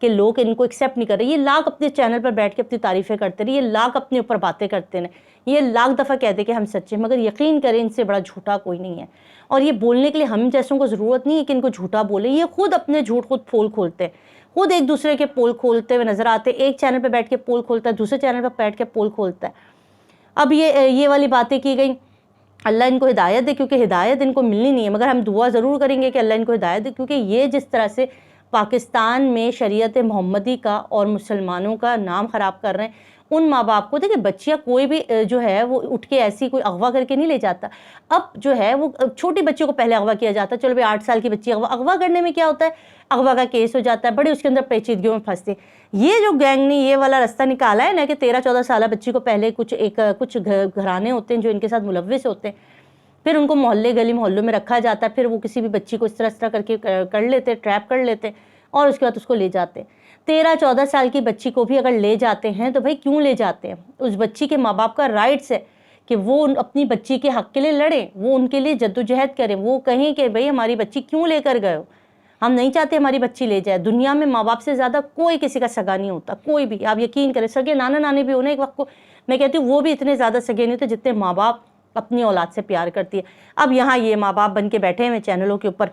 کہ لوگ ان کو ایکسیپٹ نہیں کر رہے. یہ لاکھ اپنے چینل پر بیٹھ کے اپنی تعریفیں کرتے رہے, یہ لاکھ اپنے اوپر باتیں کرتے ہیں, یہ لاکھ دفعہ کہتے کہ ہم سچے, مگر یقین کریں ان سے بڑا جھوٹا کوئی نہیں ہے. اور یہ بولنے کے لیے ہم جیسوں کو ضرورت نہیں ہے کہ ان کو جھوٹا بولے, یہ خود اپنے جھوٹ خود پول کھولتے ہیں, خود ایک دوسرے کے پول کھولتے ہوئے نظر آتے. ایک چینل پہ بیٹھ کے پول کھولتا ہے, دوسرے چینل پہ بیٹھ کے پول کھولتا ہے. اب یہ والی باتیں کی گئیں, اللہ ان کو ہدایت دے, کیونکہ ہدایت ان کو ملنی نہیں ہے, مگر ہم دعا ضرور کریں گے کہ اللہ ان کو ہدایت دے, کیونکہ یہ جس طرح سے پاکستان میں شریعت محمدی کا اور مسلمانوں کا نام خراب کر رہے ہیں, ان ماں باپ کو دیکھیں بچیاں کوئی بھی جو ہے وہ اٹھ کے ایسی کوئی اغوا کر کے نہیں لے جاتا. اب جو ہے وہ چھوٹی بچی کو پہلے اغوا کیا جاتا ہے, چلو 8 سال کی بچی اغوا کرنے میں کیا ہوتا ہے, اغوا کا کیس ہو جاتا ہے, بڑے اس کے اندر پیچیدگیوں میں پھنستے. یہ جو گینگ نے یہ والا راستہ نکالا ہے نا کہ 13-14 سالہ بچی کو پہلے کچھ گھرانے ہوتے ہیں جو ان کے ساتھ ملوث ہوتے ہیں, پھر ان کو محلے گلی محلوں میں رکھا جاتا ہے, پھر وہ کسی بھی بچی کو اس طرح کر کے کر لیتے, ٹریپ کر لیتے اور اس کے بعد اس کو لے جاتے. 13-14 سال کی بچی کو بھی اگر لے جاتے ہیں تو بھائی کیوں لے جاتے ہیں؟ اس بچی کے ماں باپ کا رائٹس ہے کہ وہ اپنی بچی کے حق کے لیے لڑیں, وہ ان کے لیے جدوجہد کریں, وہ کہیں کہ بھئی ہماری بچی کیوں لے کر گئے ہو, ہم نہیں چاہتے ہماری بچی لے جائے. دنیا میں ماں باپ سے زیادہ کوئی کسی کا سگا نہیں ہوتا, کوئی بھی, آپ یقین کریں. سگے نانا نانی بھی ہونا ایک وقت کو, میں کہتی ہوں وہ بھی اتنے زیادہ سگے نہیں ہوتے جتنے ماں باپ اپنی اولاد سے پیار کرتی ہے. اب یہاں یہ ماں باپ بن کے بیٹھے ہوئے چینلوں کے اوپر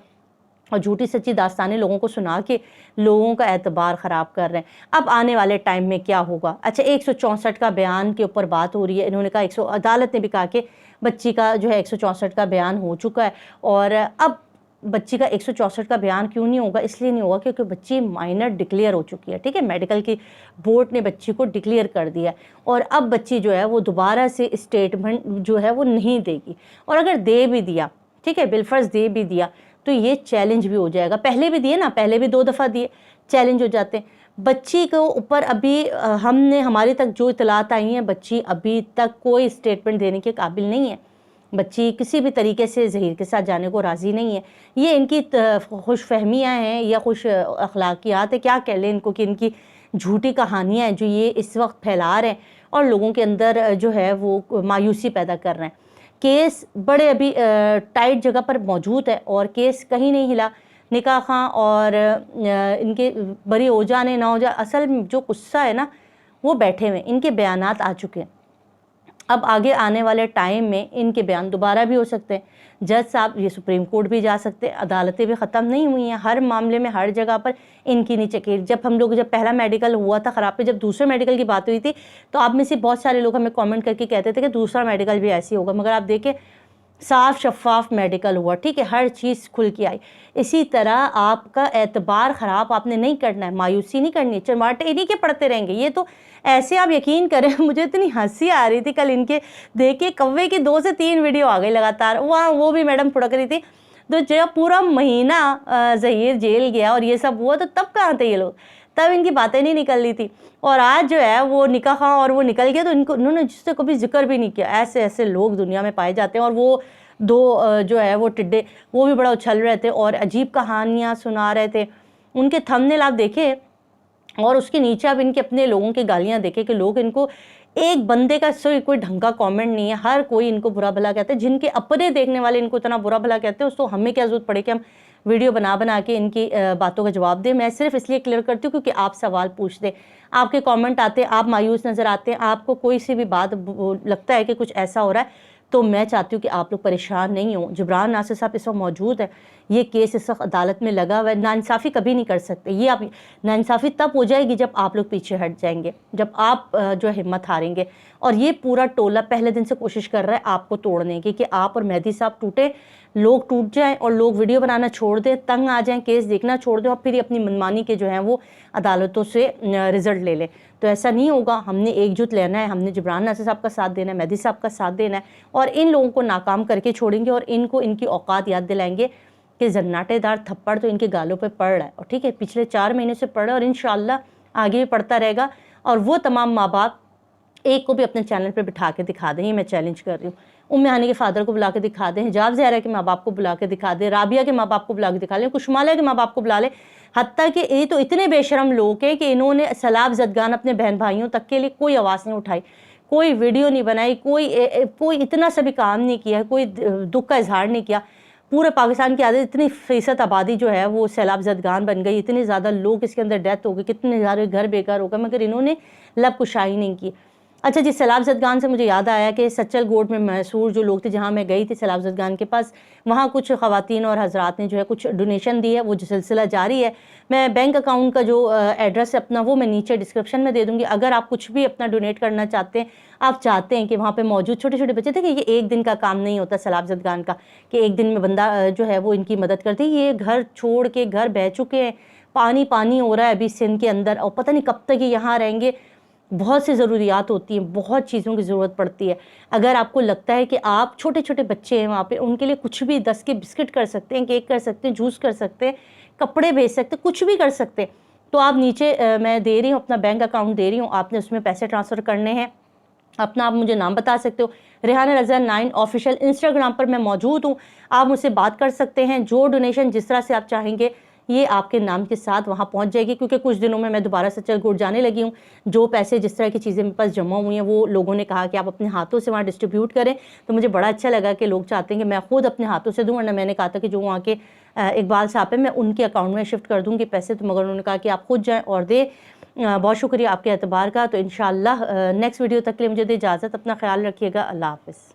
اور جھوٹی سچی داستانیں لوگوں کو سنا کے لوگوں کا اعتبار خراب کر رہے ہیں. اب آنے والے ٹائم میں کیا ہوگا؟ اچھا 164 کا بیان کے اوپر بات ہو رہی ہے, انہوں نے کہا عدالت نے بھی کہا کہ بچی کا جو ہے 164 کا بیان ہو چکا ہے, اور اب بچی کا 164 کا بیان کیوں نہیں ہوگا؟ اس لیے نہیں ہوگا کیونکہ بچی مائنر ڈکلیئر ہو چکی ہے, ٹھیک ہے, میڈیکل کی بورڈ نے بچی کو ڈکلیئر کر دیا ہے, اور اب بچی جو ہے وہ دوبارہ سے اسٹیٹمنٹ جو ہے وہ نہیں دے گی, اور اگر دے بھی دیا, ٹھیک ہے, بالفرض دے بھی دیا تو یہ چیلنج بھی ہو جائے گا. پہلے بھی دیے نا, پہلے بھی 2 دفعہ دیے, چیلنج ہو جاتے ہیں. بچی کو اوپر ابھی ہمارے تک جو اطلاعات آئی ہیں, بچی ابھی تک کوئی اسٹیٹمنٹ دینے کے قابل نہیں ہے. بچی کسی بھی طریقے سے ظہیر کے ساتھ جانے کو راضی نہیں ہے. یہ ان کی خوش فہمیاں ہیں یا خوش اخلاقیات ہے, کیا کہہ لیں ان کو, کہ ان کی جھوٹی کہانیاں ہیں جو یہ اس وقت پھیلا رہے ہیں اور لوگوں کے اندر جو ہے وہ مایوسی پیدا کر رہے ہیں. کیس بڑے ابھی ٹائٹ جگہ پر موجود ہے اور کیس کہیں نہیں ہلا. نکاح خاں اور ان کے بری ہو جانے نہ ہو جائے, اصل جو قصہ ہے نا وہ بیٹھے ہوئے, ان کے بیانات آ چکے ہیں. اب آگے آنے والے ٹائم میں ان کے بیان دوبارہ بھی ہو سکتے ہیں. جج صاحب یہ سپریم کورٹ بھی جا سکتے ہیں, عدالتیں بھی ختم نہیں ہوئی ہیں, ہر معاملے میں ہر جگہ پر ان کی نیچے کی. جب پہلا میڈیکل ہوا تھا خراب پہ, جب دوسرے میڈیکل کی بات ہوئی تھی تو آپ میں سے بہت سارے لوگ ہمیں کامنٹ کر کے کہتے تھے کہ دوسرا میڈیکل بھی ایسی ہوگا, مگر آپ دیکھیں صاف شفاف میڈیکل ہوا, ٹھیک ہے, ہر چیز کھل کے آئی. اسی طرح آپ کا اعتبار خراب آپ نے نہیں کرنا ہے, مایوسی نہیں کرنی ہے, چرماٹے انہی کے پڑتے رہیں گے. یہ تو ایسے آپ یقین کریں, مجھے اتنی ہنسی آ رہی تھی کل ان کے دیکھ کے, کوے کی 2 سے 3 ویڈیو آ گئی لگاتار, وہاں وہ بھی میڈم پھڑک رہی تھی. تو جب پورا مہینہ ظہیر جیل گیا اور یہ سب ہوا تو تب کہاں تھے یہ لوگ, تب ان کی باتیں نہیں نکل رہی تھی. اور آج جو ہے وہ نکاح خواہ اور وہ نکل گیا تو انہوں نے جس سے کبھی ذکر بھی نہیں کیا. ایسے لوگ دنیا میں پائے جاتے ہیں. اور وہ 2 جو ہے وہ ٹڈے وہ بھی بڑا اچھل رہے تھے اور عجیب کہانیاں سنا رہے تھے. ان کے تھمبنیل آپ دیکھیں اور اس کے نیچے اب ان کے اپنے لوگوں کے گالیاں دیکھیں کہ لوگ ان کو, ایک بندے کا کوئی ڈھنگ کا کامنٹ نہیں ہے, ہر کوئی ان کو برا بھلا کہتے ہیں. جن کے اپنے دیکھنے والے ان کو اتنا برا بھلا کہتے ہیں, اس تو ہمیں کیا ضرورت پڑے کہ ہم ویڈیو بنا کے ان کی باتوں کا جواب دیں. میں صرف اس لیے کلیئر کرتی ہوں کیونکہ آپ سوال پوچھتے, آپ کے کامنٹ آتے, آپ مایوس نظر آتے ہیں, آپ کو کوئی سی بھی بات لگتا ہے کہ کچھ ایسا ہو رہا ہے تو میں چاہتی ہوں کہ آپ لوگ پریشان نہیں ہوں. جبران ناصر صاحب اس وقت موجود ہے, یہ کیس اس وقت عدالت میں لگا ہوا ہے. ناانصافی کبھی نہیں کر سکتے. یہ آپ ناانصافی تب ہو جائے گی جب آپ لوگ پیچھے ہٹ جائیں گے, جب آپ جو ہمت ہاریں گے. اور یہ پورا ٹولہ پہلے دن سے کوشش کر رہا ہے آپ کو توڑنے کی, کہ آپ اور مہدی صاحب ٹوٹے, لوگ ٹوٹ جائیں اور لوگ ویڈیو بنانا چھوڑ دیں, تنگ آ جائیں, کیس دیکھنا چھوڑ دیں اور پھر اپنی منمانی کے جو ہیں وہ عدالتوں سے رزلٹ لے لیں. تو ایسا نہیں ہوگا. ہم نے ایک جت لینا ہے, ہم نے جبران ناصر صاحب کا ساتھ دینا ہے, مہدی صاحب کا ساتھ دینا ہے, اور ان لوگوں کو ناکام کر کے چھوڑیں گے اور ان کو ان کی اوقات یاد دلائیں گے کہ زناٹے دار تھپڑ تو ان کے گالوں پہ پڑ رہا ہے, اور ٹھیک ہے پچھلے 4 مہینے سے پڑ رہا ہے اور انشاءاللہ آگے بھی پڑتا رہے گا. اور وہ تمام ماں باپ ایک کو بھی اپنے چینل پہ بٹھا کے دکھا دیں, یہ میں چیلنج کر رہی ہوں. ام ہانی کے فادر کو بلا کے دکھا دیں, حجاب زہرا کے ماں باپ کو بلا کے دکھا دیں, رابعہ کے ماں باپ کو بلا کے دکھا لیں, کشمالہ کے ماں باپ کو بلا لیں. حتیٰ کہ یہ تو اتنے بے شرم لوگ ہیں کہ انہوں نے سیلاب زدگان اپنے بہن بھائیوں تک کے لیے کوئی آواز نہیں اٹھائی, کوئی ویڈیو نہیں بنائی, کوئی اتنا سا بھی کام نہیں کیا, کوئی دکھ کا اظہار نہیں کیا. پورے پاکستان کی عادت اتنی فیصد آبادی جو ہے وہ سیلاب زدگان بن گئی، اتنے زیادہ لوگ اس کے اندر ڈیتھ ہو گئی، کتنے زیادہ گھر بے گھر ہو گئے، مگر انہوں نے لب کشائی نہیں کی۔ اچھا جی، سیلاب زدگان سے مجھے یاد آیا کہ سچل گوٹ میں محصور جو لوگ تھے، جہاں میں گئی تھی سیلاب زدگان کے پاس، وہاں کچھ خواتین اور حضرات نے جو ہے کچھ ڈونیشن دی ہے، وہ جو سلسلہ جاری ہے۔ میں بینک اکاؤنٹ کا جو ایڈریس ہے اپنا، وہ میں نیچے ڈسکرپشن میں دے دوں گی۔ اگر آپ کچھ بھی اپنا ڈونیٹ کرنا چاہتے ہیں، آپ چاہتے ہیں کہ وہاں پہ موجود چھوٹے چھوٹے بچے تھے، کہ یہ ایک دن کا کام نہیں ہوتا سیلاب زدگان کا، کہ ایک دن میں بندہ جو ہے وہ ان کی مدد کرتے، یہ گھر چھوڑ کے گھر بہہ چکے ہیں، پانی پانی ہو رہا ہے ابھی سندھ کے اندر، اور پتہ نہیں کب تک یہ یہاں رہیں گے۔ بہت سی ضروریات ہوتی ہیں، بہت چیزوں کی ضرورت پڑتی ہے۔ اگر آپ کو لگتا ہے کہ آپ چھوٹے چھوٹے بچے ہیں وہاں پہ، ان کے لیے کچھ بھی 10 کے بسکٹ کر سکتے ہیں، کیک کر سکتے ہیں، جوس کر سکتے ہیں، کپڑے بھیج سکتے ہیں، کچھ بھی کر سکتے ہیں، تو آپ نیچے میں دے رہی ہوں، اپنا بینک اکاؤنٹ دے رہی ہوں، آپ نے اس میں پیسے ٹرانسفر کرنے ہیں۔ اپنا آپ مجھے نام بتا سکتے ہو، ریحانہ رضا 9 آفیشیل انسٹاگرام پر میں موجود ہوں، آپ مجھ سے بات کر سکتے ہیں۔ جو ڈونیشن جس طرح سے آپ چاہیں گے، یہ آپ کے نام کے ساتھ وہاں پہنچ جائے گی، کیونکہ کچھ دنوں میں دوبارہ سچل گوٹ جانے لگی ہوں۔ جو پیسے جس طرح کی چیزیں میرے پاس جمع ہوئی ہیں، وہ لوگوں نے کہا کہ آپ اپنے ہاتھوں سے وہاں ڈسٹریبیوٹ کریں، تو مجھے بڑا اچھا لگا کہ لوگ چاہتے ہیں کہ میں خود اپنے ہاتھوں سے دوں، ورنہ میں نے کہا تھا کہ جو وہاں کے اقبال صاحب ہیں، میں ان کے اکاؤنٹ میں شفٹ کر دوں گی پیسے، تو مگر انہوں نے کہا کہ آپ خود جائیں اور دیں۔ بہت شکریہ آپ کے اعتبار کا۔ تو انشاءاللہ نیکسٹ ویڈیو تک کے لیے مجھے دے اجازت، اپنا خیال رکھیے گا، اللہ حافظ۔